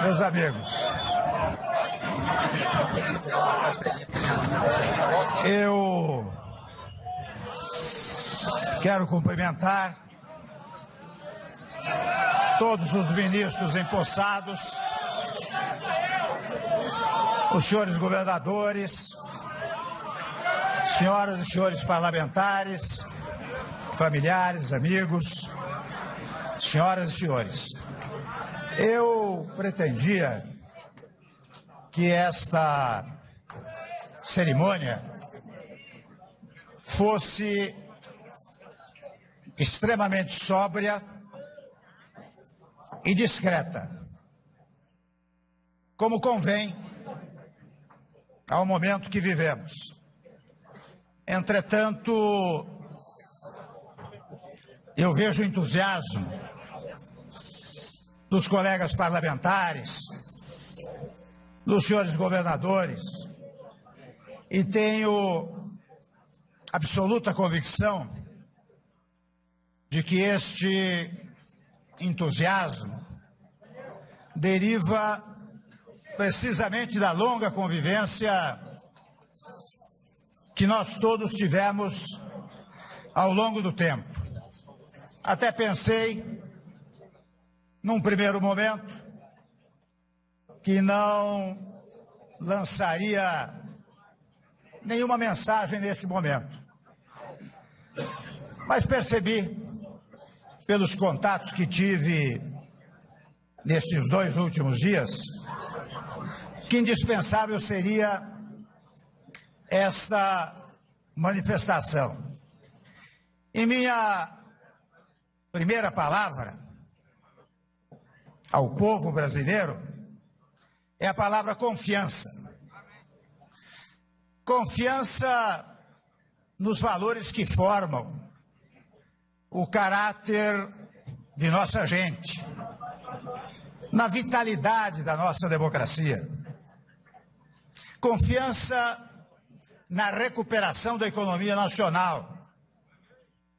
Meus amigos, eu quero cumprimentar todos os ministros empossados, os senhores governadores, senhoras e senhores parlamentares, familiares, amigos, senhoras e senhores. Eu pretendia que esta cerimônia fosse extremamente sóbria e discreta, como convém ao momento que vivemos. Entretanto, eu vejo o entusiasmo dos colegas parlamentares, dos senhores governadores, e tenho absoluta convicção de que este entusiasmo deriva precisamente da longa convivência que nós todos tivemos ao longo do tempo. Até pensei, num primeiro momento, que não lançaria nenhuma mensagem nesse momento. Mas percebi, pelos contatos que tive nestes 2 últimos dias, que indispensável seria esta manifestação. E minha primeira palavra ao povo brasileiro é a palavra confiança. Confiança nos valores que formam o caráter de nossa gente, na vitalidade da nossa democracia. Confiança na recuperação da economia nacional,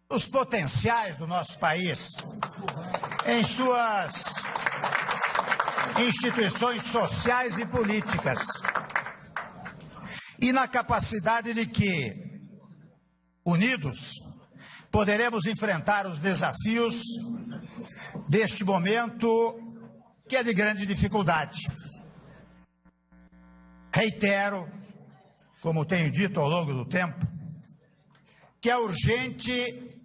os potenciais do nosso país, em suas instituições sociais e políticas, e na capacidade de que, unidos, poderemos enfrentar os desafios deste momento que é de grande dificuldade. Reitero, como tenho dito ao longo do tempo, que é urgente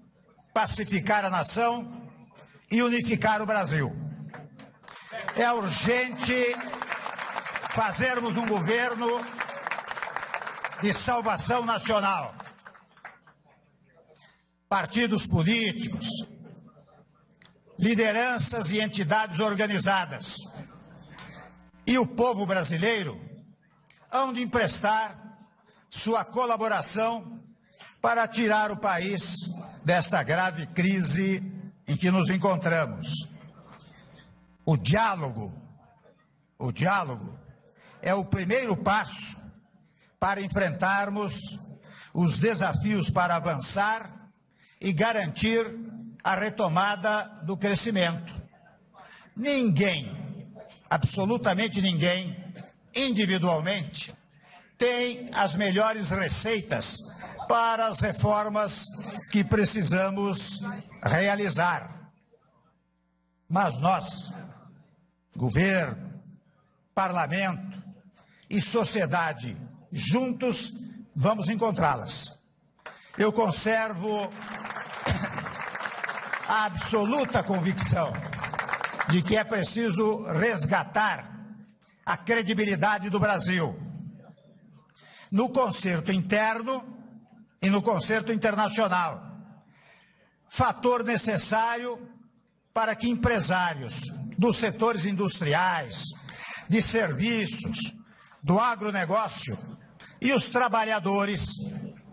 pacificar a nação e unificar o Brasil. É urgente fazermos um governo de salvação nacional. Partidos políticos, lideranças e entidades organizadas e o povo brasileiro hão de emprestar sua colaboração para tirar o país desta grave crise em que nos encontramos. O diálogo é o primeiro passo para enfrentarmos os desafios para avançar e garantir a retomada do crescimento. Ninguém, absolutamente ninguém, individualmente, tem as melhores receitas para as reformas que precisamos realizar. Mas nós, governo, parlamento e sociedade, juntos vamos encontrá-las. Eu conservo a absoluta convicção de que é preciso resgatar a credibilidade do Brasil no concerto interno e no concerto internacional, fator necessário para que empresários dos setores industriais, de serviços, do agronegócio e os trabalhadores,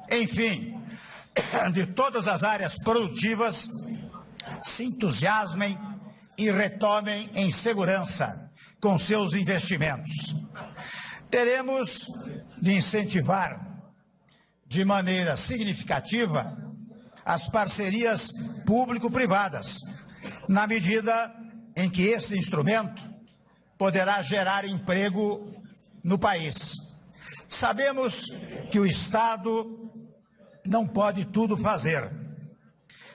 enfim, de todas as áreas produtivas, se entusiasmem e retomem em segurança com seus investimentos. Teremos de incentivar de maneira significativa as parcerias público-privadas, na medida em que esse instrumento poderá gerar emprego no país. Sabemos que o Estado não pode tudo fazer.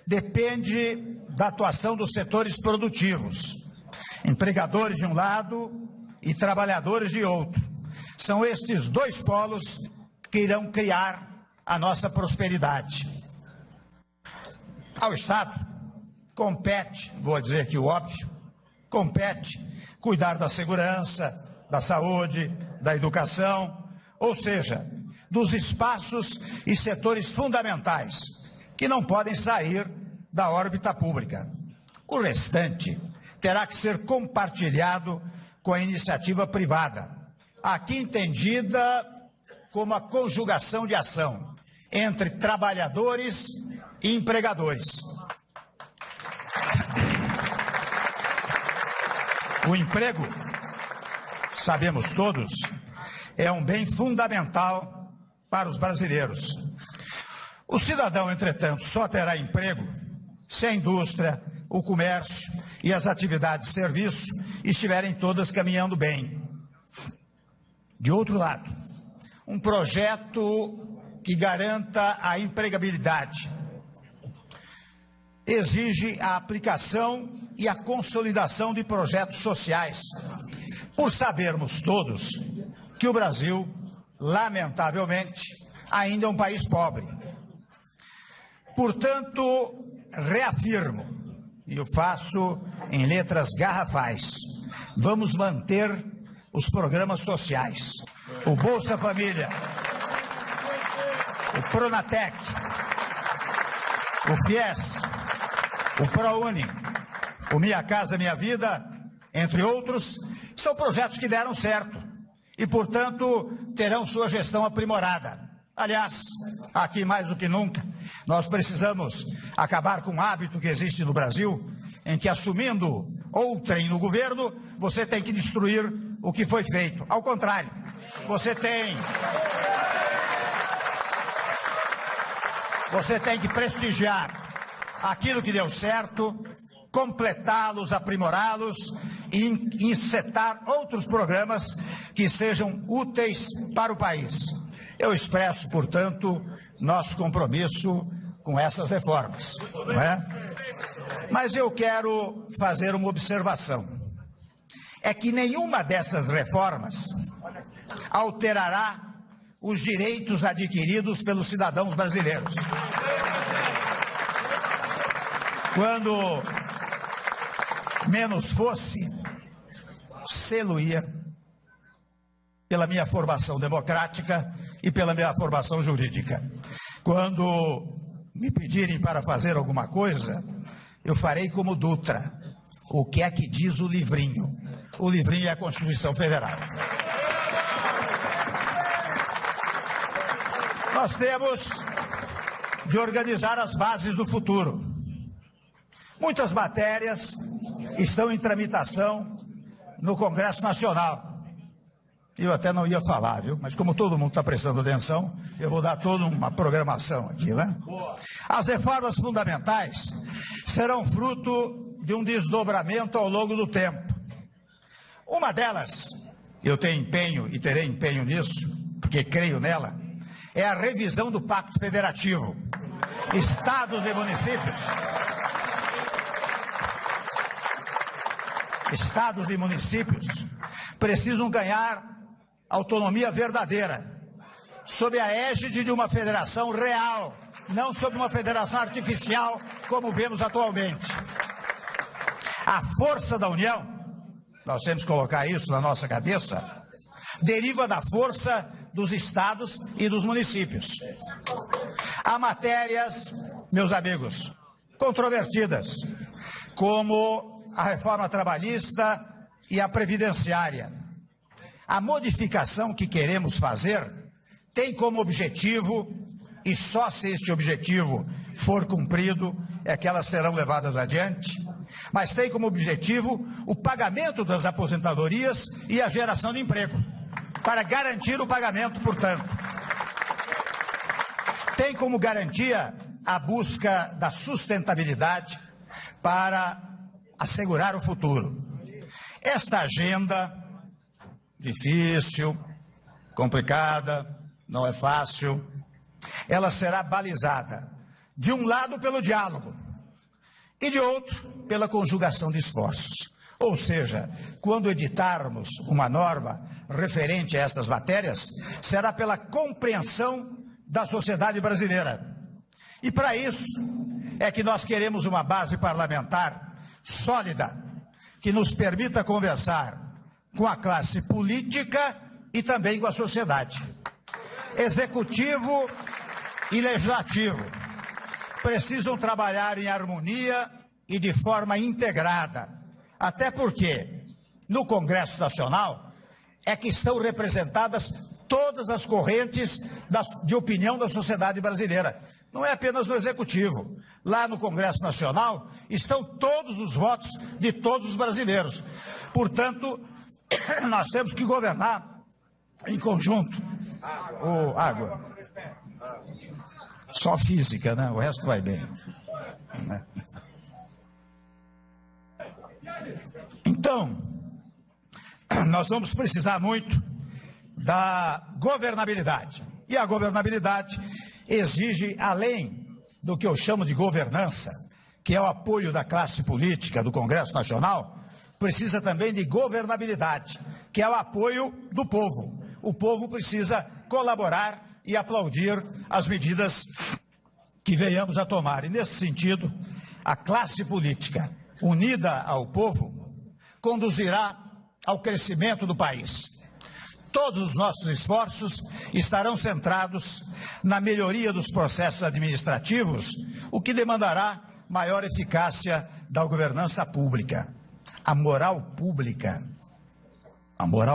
Depende da atuação dos setores produtivos, empregadores de um lado e trabalhadores de outro. São estes dois polos que irão criar a nossa prosperidade. Ao Estado compete, vou dizer aqui o óbvio, compete cuidar da segurança, da saúde, da educação, ou seja, dos espaços e setores fundamentais que não podem sair da órbita pública. O restante terá que ser compartilhado com a iniciativa privada, aqui entendida como a conjugação de ação entre trabalhadores e empregadores. O emprego, sabemos todos, é um bem fundamental para os brasileiros. O cidadão, entretanto, só terá emprego se a indústria, o comércio e as atividades de serviço estiverem todas caminhando bem. De outro lado, um projeto que garanta a empregabilidade exige a aplicação e a consolidação de projetos sociais, por sabermos todos que o Brasil, lamentavelmente, ainda é um país pobre. Portanto, reafirmo, e eu faço em letras garrafais, vamos manter os programas sociais, o Bolsa Família, o Pronatec, o FIES, o ProUni, o Minha Casa Minha Vida, entre outros, são projetos que deram certo e, portanto, terão sua gestão aprimorada. Aliás, aqui mais do que nunca, nós precisamos acabar com um hábito que existe no Brasil, em que, assumindo outrem no governo, você tem que destruir o que foi feito. Ao contrário, você tem que prestigiar aquilo que deu certo, completá-los, aprimorá-los e insetar outros programas que sejam úteis para o país. Eu expresso, portanto, nosso compromisso com essas reformas, não é? Mas eu quero fazer uma observação. É que nenhuma dessas reformas alterará os direitos adquiridos pelos cidadãos brasileiros. Quando menos fosse, sê-lo-ia pela minha formação democrática e pela minha formação jurídica. Quando me pedirem para fazer alguma coisa, eu farei como Dutra. O que é que diz o livrinho? O livrinho é a Constituição Federal. Nós temos de organizar as bases do futuro. Muitas matérias estão em tramitação no Congresso Nacional. Eu até não ia falar, viu? Mas como todo mundo está prestando atenção, eu vou dar toda uma programação aqui, né? As reformas fundamentais serão fruto de um desdobramento ao longo do tempo. Uma delas, eu tenho empenho e terei empenho nisso, porque creio nela, é a revisão do Pacto Federativo. Estados e municípios precisam ganhar autonomia verdadeira, sob a égide de uma federação real, não sob uma federação artificial, como vemos atualmente. A força da União, nós temos que colocar isso na nossa cabeça, deriva da força dos estados e dos municípios. Há matérias, meus amigos, controvertidas, como a reforma trabalhista e a previdenciária. A modificação que queremos fazer tem como objetivo, e só se este objetivo for cumprido, é que elas serão levadas adiante, mas tem como objetivo o pagamento das aposentadorias e a geração de emprego, para garantir o pagamento, portanto. Tem como garantia a busca da sustentabilidade para assegurar o futuro. Esta agenda, difícil, complicada, não é fácil, ela será balizada, de um lado, pelo diálogo e de outro, pela conjugação de esforços. Ou seja, quando editarmos uma norma referente a estas matérias, será pela compreensão da sociedade brasileira. E para isso é que nós queremos uma base parlamentar sólida, que nos permita conversar com a classe política e também com a sociedade. Executivo e legislativo precisam trabalhar em harmonia e de forma integrada. Até porque, no Congresso Nacional, é que estão representadas todas as correntes de opinião da sociedade brasileira. Não é apenas no Executivo. Lá no Congresso Nacional estão todos os votos de todos os brasileiros. Portanto, nós temos que governar em conjunto. Água. Só física, né? O resto vai bem. Então, nós vamos precisar muito da governabilidade. E a governabilidade exige, além do que eu chamo de governança, que é o apoio da classe política do Congresso Nacional, precisa também de governabilidade, que é o apoio do povo. O povo precisa colaborar e aplaudir as medidas que venhamos a tomar. E, nesse sentido, a classe política unida ao povo conduzirá ao crescimento do país. Todos os nossos esforços estarão centrados na melhoria dos processos administrativos, o que demandará maior eficácia da governança pública. A moral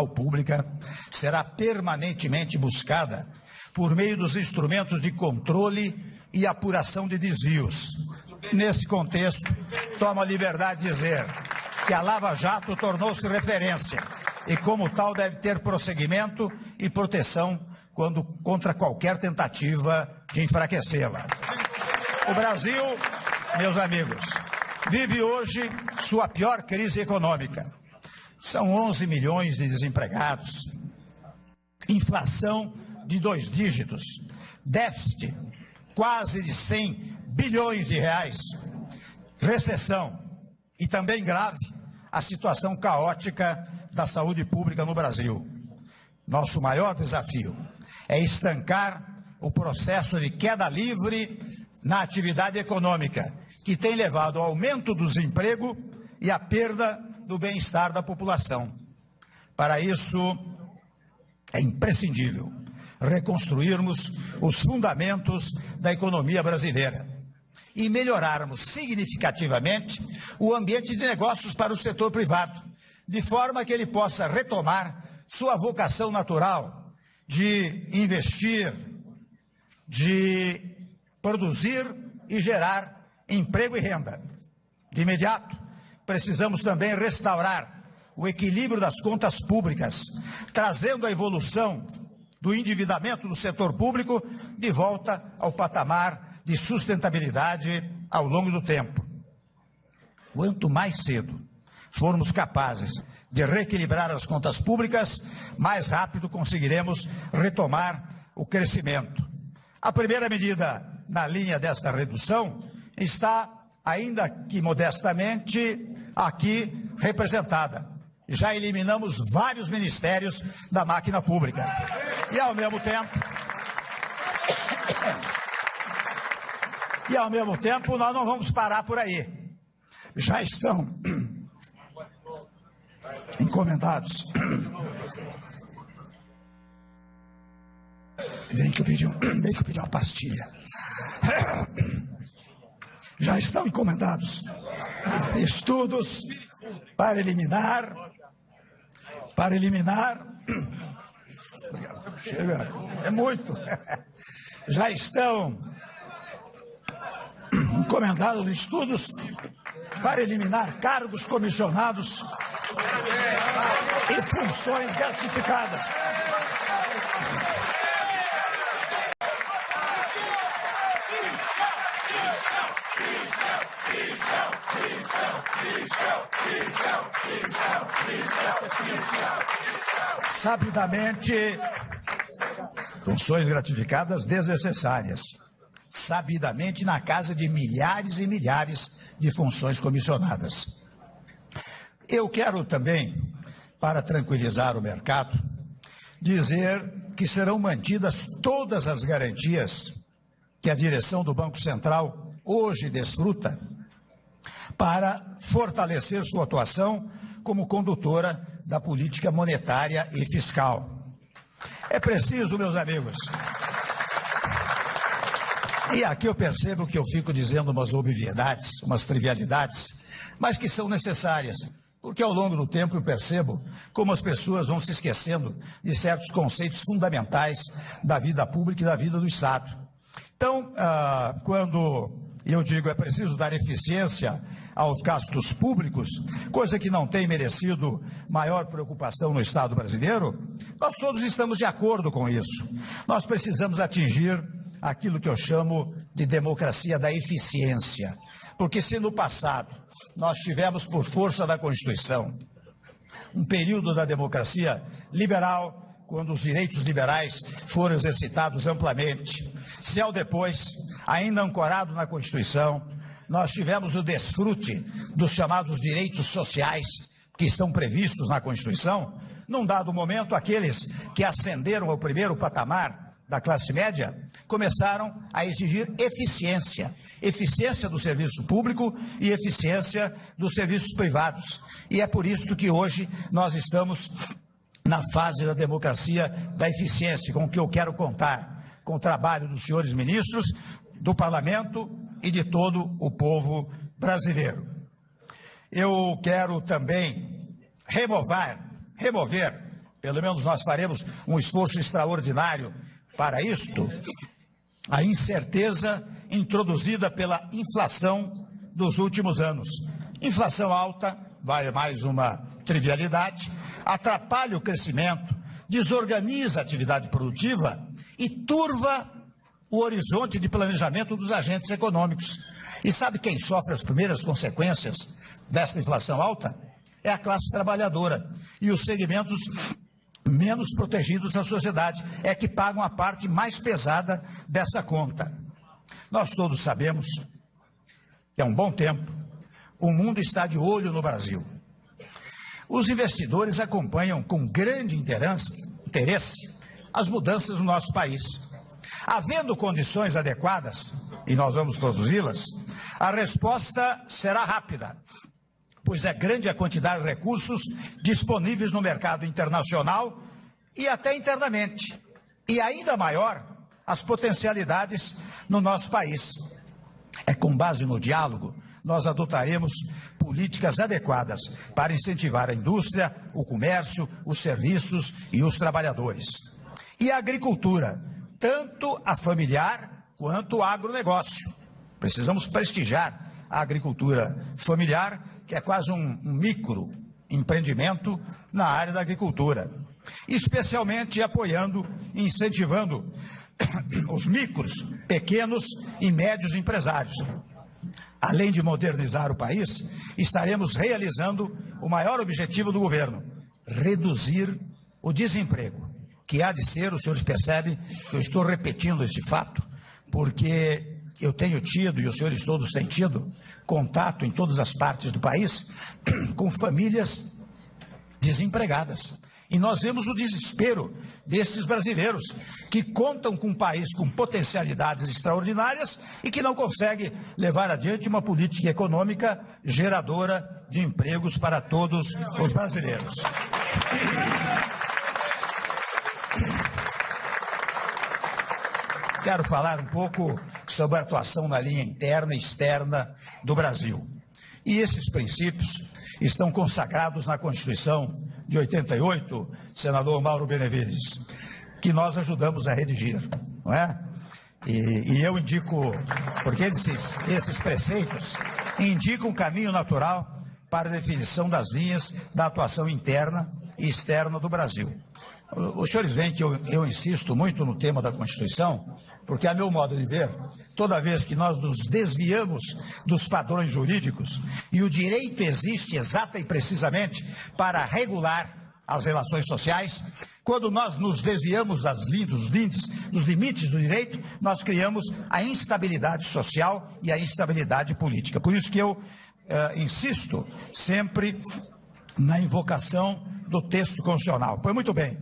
pública será permanentemente buscada por meio dos instrumentos de controle e apuração de desvios. Nesse contexto, tomo a liberdade de dizer que a Lava Jato tornou-se referência e, como tal, deve ter prosseguimento e proteção contra qualquer tentativa de enfraquecê-la. O Brasil, meus amigos, vive hoje sua pior crise econômica. São 11 milhões de desempregados, inflação de 2 dígitos, déficit quase de 100 bilhões de reais, recessão e também grave a situação caótica da saúde pública no Brasil. Nosso maior desafio é estancar o processo de queda livre na atividade econômica, que tem levado ao aumento do desemprego e à perda do bem-estar da população. Para isso, é imprescindível reconstruirmos os fundamentos da economia brasileira e melhorarmos significativamente o ambiente de negócios para o setor privado, de forma que ele possa retomar sua vocação natural de investir, de produzir e gerar emprego e renda. De imediato, precisamos também restaurar o equilíbrio das contas públicas, trazendo a evolução do endividamento do setor público de volta ao patamar de sustentabilidade ao longo do tempo. Quanto mais cedo formos capazes de reequilibrar as contas públicas, mais rápido conseguiremos retomar o crescimento. A primeira medida na linha desta redução está, ainda que modestamente, aqui representada. Já eliminamos vários ministérios da máquina pública. E ao mesmo tempo, nós não vamos parar por aí. Já estão encomendados. Bem que eu pedi uma pastilha. Já estão encomendados estudos para eliminar. Chega, é muito. Já estão encomendados estudos para eliminar cargos comissionados e funções gratificadas. Sabidamente, funções gratificadas desnecessárias. Sabidamente na casa de milhares e milhares de funções comissionadas. Eu quero também, para tranquilizar o mercado, dizer que serão mantidas todas as garantias que a direção do Banco Central hoje desfruta para fortalecer sua atuação como condutora da política monetária e fiscal. É preciso, meus amigos, e aqui eu percebo que eu fico dizendo umas obviedades, umas trivialidades, mas que são necessárias, porque ao longo do tempo eu percebo como as pessoas vão se esquecendo de certos conceitos fundamentais da vida pública e da vida do Estado. Então, quando eu digo é preciso dar eficiência aos gastos públicos, coisa que não tem merecido maior preocupação no Estado brasileiro, nós todos estamos de acordo com isso. Nós precisamos atingir aquilo que eu chamo de democracia da eficiência. Porque se no passado nós tivemos, por força da Constituição, um período da democracia liberal, quando os direitos liberais foram exercitados amplamente, se ao depois, ainda ancorado na Constituição, nós tivemos o desfrute dos chamados direitos sociais que estão previstos na Constituição, num dado momento, aqueles que ascenderam ao primeiro patamar da classe média começaram a exigir eficiência, eficiência do serviço público e eficiência dos serviços privados. E é por isso que hoje nós estamos na fase da democracia da eficiência, com o que eu quero contar, com o trabalho dos senhores ministros, do parlamento e de todo o povo brasileiro. Eu quero também remover, pelo menos nós faremos um esforço extraordinário para isto, a incerteza introduzida pela inflação dos últimos anos. Inflação alta, vai mais uma trivialidade, atrapalha o crescimento, desorganiza a atividade produtiva e turva o horizonte de planejamento dos agentes econômicos. E sabe quem sofre as primeiras consequências desta inflação alta? É a classe trabalhadora e os segmentos menos protegidos da sociedade, é que pagam a parte mais pesada dessa conta. Nós todos sabemos que há um bom tempo o mundo está de olho no Brasil. Os investidores acompanham com grande interesse as mudanças no nosso país. Havendo condições adequadas, e nós vamos produzi-las, a resposta será rápida, pois é grande a quantidade de recursos disponíveis no mercado internacional e até internamente, e ainda maior as potencialidades no nosso país. É com base no diálogo, nós adotaremos políticas adequadas para incentivar a indústria, o comércio, os serviços e os trabalhadores. E a agricultura, tanto a familiar quanto o agronegócio. Precisamos prestigiar a agricultura familiar, que é quase um microempreendimento na área da agricultura, especialmente apoiando e incentivando os micros, pequenos e médios empresários. Além de modernizar o país, estaremos realizando o maior objetivo do governo: reduzir o desemprego, que há de ser, os senhores percebem que eu estou repetindo esse fato, porque eu tenho tido, e os senhores todos têm tido, contato em todas as partes do país com famílias desempregadas. E nós vemos o desespero desses brasileiros que contam com um país com potencialidades extraordinárias e que não consegue levar adiante uma política econômica geradora de empregos para todos os brasileiros. Quero falar um pouco sobre a atuação na linha interna e externa do Brasil. E esses princípios estão consagrados na Constituição de 88, senador Mauro Benevides, que nós ajudamos a redigir, não é? E eu indico, porque esses preceitos indicam um caminho natural para a definição das linhas da atuação interna e externa do Brasil. Os senhores veem que eu insisto muito no tema da Constituição, porque, a meu modo de ver, toda vez que nós nos desviamos dos padrões jurídicos, e o direito existe exata e precisamente para regular as relações sociais, quando nós nos desviamos dos limites do direito, nós criamos a instabilidade social e a instabilidade política. Por isso que eu insisto sempre na invocação do texto constitucional. Pois muito bem,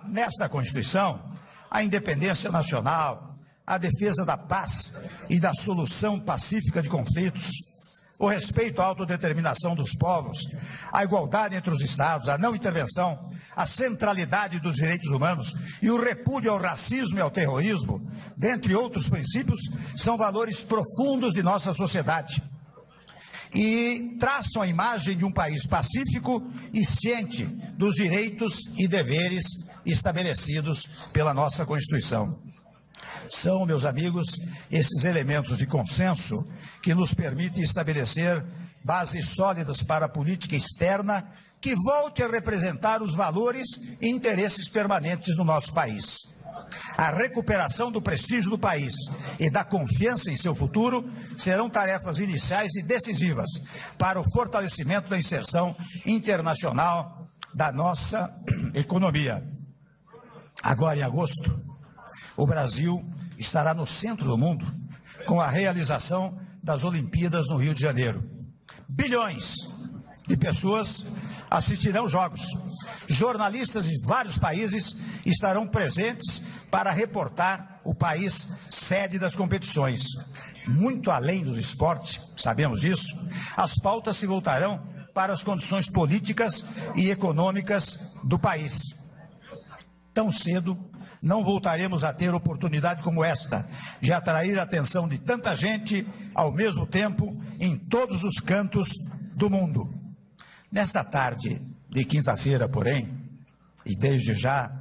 nesta Constituição, a independência nacional, a defesa da paz e da solução pacífica de conflitos, o respeito à autodeterminação dos povos, a igualdade entre os Estados, a não intervenção, a centralidade dos direitos humanos e o repúdio ao racismo e ao terrorismo, dentre outros princípios, são valores profundos de nossa sociedade e traçam a imagem de um país pacífico e ciente dos direitos e deveres estabelecidos pela nossa Constituição. São, meus amigos, esses elementos de consenso que nos permitem estabelecer bases sólidas para a política externa que volte a representar os valores e interesses permanentes do nosso país. A recuperação do prestígio do país e da confiança em seu futuro serão tarefas iniciais e decisivas para o fortalecimento da inserção internacional da nossa economia. Agora, em agosto, o Brasil estará no centro do mundo com a realização das Olimpíadas no Rio de Janeiro. Bilhões de pessoas assistirão aos Jogos. Jornalistas de vários países estarão presentes para reportar o país sede das competições. Muito além dos esportes, sabemos disso, as pautas se voltarão para as condições políticas e econômicas do país. Tão cedo não voltaremos a ter oportunidade como esta, de atrair a atenção de tanta gente ao mesmo tempo em todos os cantos do mundo. Nesta tarde de quinta-feira, porém, e desde já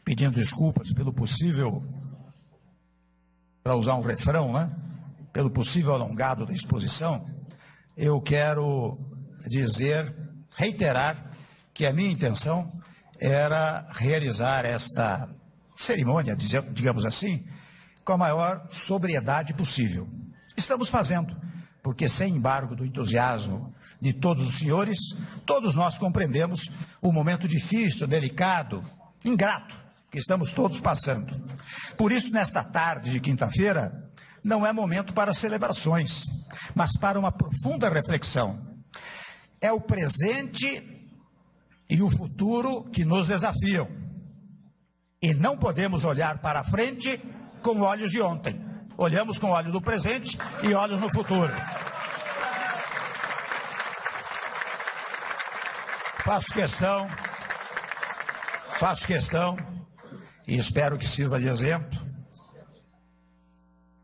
pedindo desculpas pelo possível, para usar um refrão, né? Pelo possível alongado da exposição, eu quero reiterar que a minha intenção era realizar esta cerimônia, digamos assim, com a maior sobriedade possível. Estamos fazendo, porque sem embargo do entusiasmo de todos os senhores, todos nós compreendemos o momento difícil, delicado, ingrato que estamos todos passando. Por isso, nesta tarde de quinta-feira, não é momento para celebrações, mas para uma profunda reflexão. É o presente e o futuro que nos desafiam. E não podemos olhar para a frente com olhos de ontem. Olhamos com olhos do presente e olhos no futuro. Faço questão, e espero que sirva de exemplo,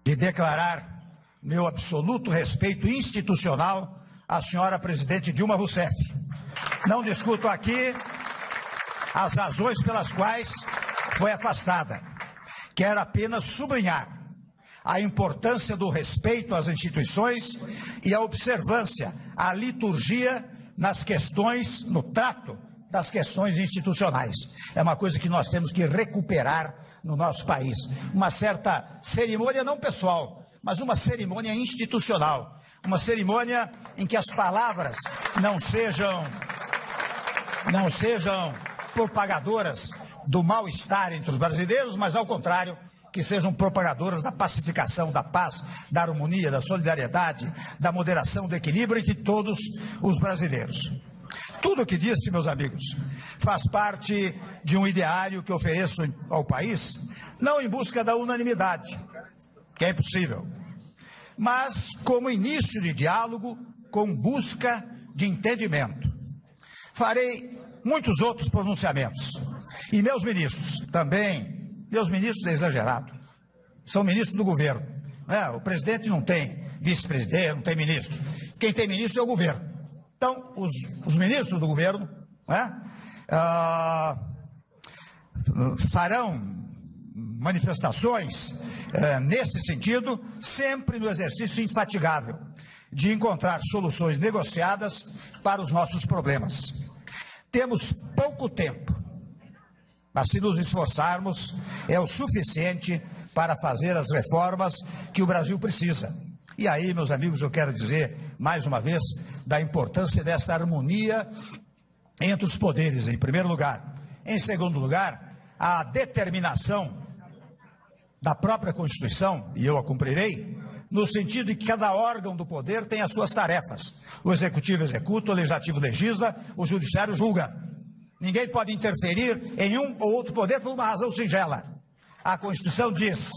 de declarar meu absoluto respeito institucional à senhora presidente Dilma Rousseff. Não discuto aqui as razões pelas quais foi afastada. Quero apenas sublinhar a importância do respeito às instituições e a observância à liturgia nas questões, no trato das questões institucionais. É uma coisa que nós temos que recuperar no nosso país. Uma certa cerimônia não pessoal, mas uma cerimônia institucional. Uma cerimônia em que as palavras não sejam propagadoras do mal-estar entre os brasileiros, mas ao contrário, que sejam propagadoras da pacificação, da paz, da harmonia, da solidariedade, da moderação, do equilíbrio entre todos os brasileiros. Tudo o que disse, meus amigos, faz parte de um ideário que ofereço ao país, não em busca da unanimidade, que é impossível, mas como início de diálogo com busca de entendimento. Farei muitos outros pronunciamentos. E meus ministros, também, meus ministros é exagerado, são ministros do governo. O presidente não tem vice-presidente, não tem ministro. Quem tem ministro é o governo. Então, os ministros do governo farão manifestações nesse sentido, sempre no exercício infatigável de encontrar soluções negociadas para os nossos problemas. Temos pouco tempo, mas se nos esforçarmos, é o suficiente para fazer as reformas que o Brasil precisa. E aí, meus amigos, eu quero dizer, mais uma vez, da importância desta harmonia entre os poderes, em primeiro lugar. Em segundo lugar, a determinação da própria Constituição, e eu a cumprirei, no sentido de que cada órgão do poder tem as suas tarefas. O Executivo executa, o Legislativo legisla, o Judiciário julga. Ninguém pode interferir em um ou outro poder por uma razão singela. A Constituição diz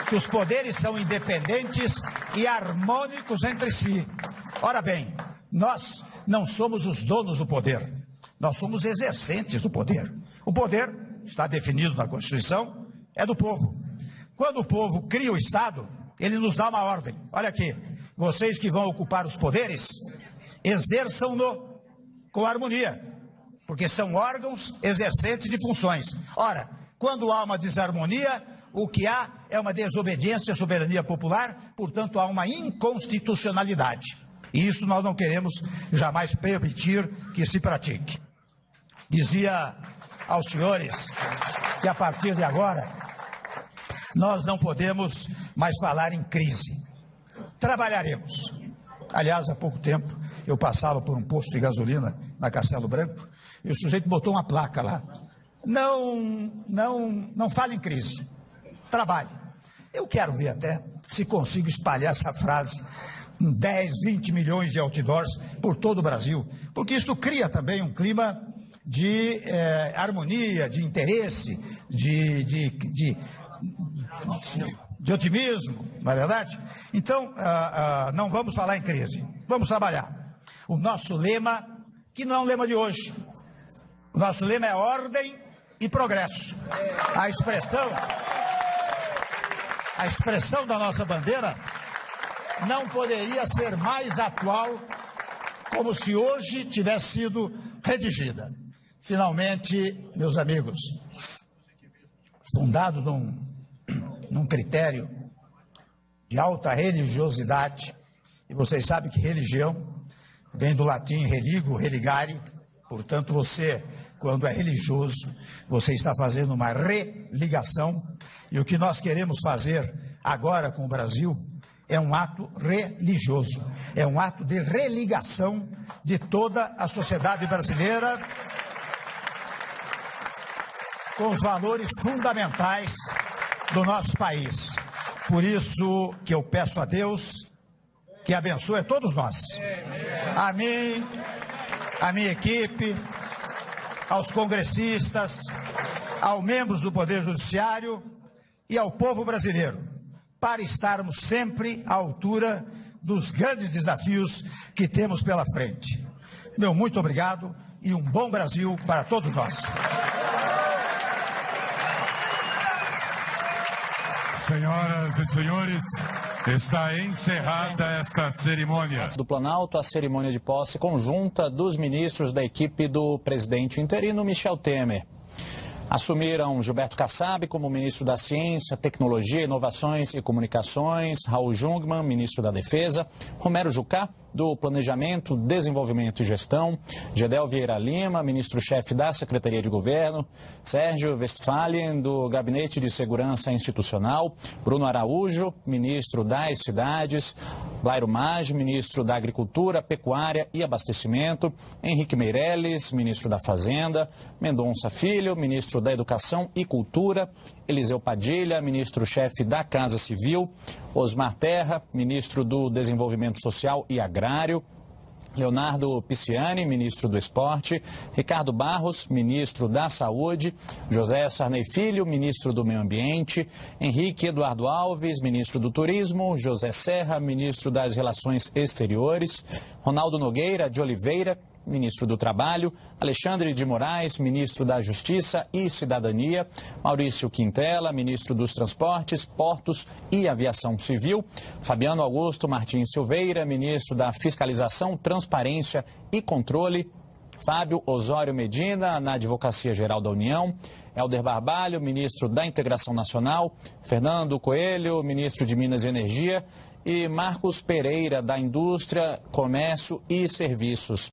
que os poderes são independentes e harmônicos entre si. Ora bem, nós não somos os donos do poder, nós somos exercentes do poder. O poder, está definido na Constituição, é do povo. Quando o povo cria o Estado, ele nos dá uma ordem. Olha aqui, vocês que vão ocupar os poderes, exerçam-no com harmonia, porque são órgãos exercentes de funções. Ora, quando há uma desarmonia, o que há é uma desobediência à soberania popular, portanto há uma inconstitucionalidade. E isso nós não queremos jamais permitir que se pratique. Dizia aos senhores que a partir de agora nós não podemos mais falar em crise. Trabalharemos. Aliás, há pouco tempo eu passava por um posto de gasolina na Castelo Branco e o sujeito botou uma placa lá. Não fale em crise. Trabalhe. Eu quero ver até se consigo espalhar essa frase com 10, 20 milhões de outdoors por todo o Brasil, porque isso cria também um clima de harmonia, de interesse, de otimismo, não é verdade? Então, não vamos falar em crise, vamos trabalhar. O nosso lema, que não é um lema de hoje, o nosso lema é ordem e progresso. A expressão da nossa bandeira não poderia ser mais atual, como se hoje tivesse sido redigida. Finalmente, meus amigos, fundado num critério de alta religiosidade, e vocês sabem que religião vem do latim religo, religare, portanto você, quando é religioso, você está fazendo uma religação, e o que nós queremos fazer agora com o Brasil é um ato religioso, é um ato de religação de toda a sociedade brasileira com os valores fundamentais do nosso país. Por isso que eu peço a Deus que abençoe a todos nós, a mim, a minha equipe, aos congressistas, aos membros do Poder Judiciário e ao povo brasileiro, para estarmos sempre à altura dos grandes desafios que temos pela frente. Meu muito obrigado e um bom Brasil para todos nós. Senhoras e senhores, está encerrada esta cerimônia. Do Planalto, a cerimônia de posse conjunta dos ministros da equipe do presidente interino Michel Temer. Assumiram Gilberto Kassab como ministro da Ciência, Tecnologia, Inovações e Comunicações, Raul Jungmann, ministro da Defesa, Romero Jucá, do Planejamento, Desenvolvimento e Gestão, Gedel Vieira Lima, ministro-chefe da Secretaria de Governo, Sérgio Westphalen, do Gabinete de Segurança Institucional, Bruno Araújo, ministro das Cidades, Blairo Maggi, ministro da Agricultura, Pecuária e Abastecimento, Henrique Meirelles, ministro da Fazenda, Mendonça Filho, ministro da Educação e Cultura, Eliseu Padilha, ministro-chefe da Casa Civil, Osmar Terra, ministro do Desenvolvimento Social e Agrário, Leonardo Pisciani, ministro do Esporte, Ricardo Barros, ministro da Saúde, José Sarney Filho, ministro do Meio Ambiente, Henrique Eduardo Alves, ministro do Turismo, José Serra, ministro das Relações Exteriores, Ronaldo Nogueira de Oliveira, ministro do Trabalho, Alexandre de Moraes, ministro da Justiça e Cidadania, Maurício Quintela, ministro dos Transportes, Portos e Aviação Civil, Fabiano Augusto Martins Silveira, ministro da Fiscalização, Transparência e Controle, Fábio Osório Medina, na Advocacia Geral da União, Helder Barbalho, ministro da Integração Nacional, Fernando Coelho, ministro de Minas e Energia, e Marcos Pereira, da Indústria, Comércio e Serviços.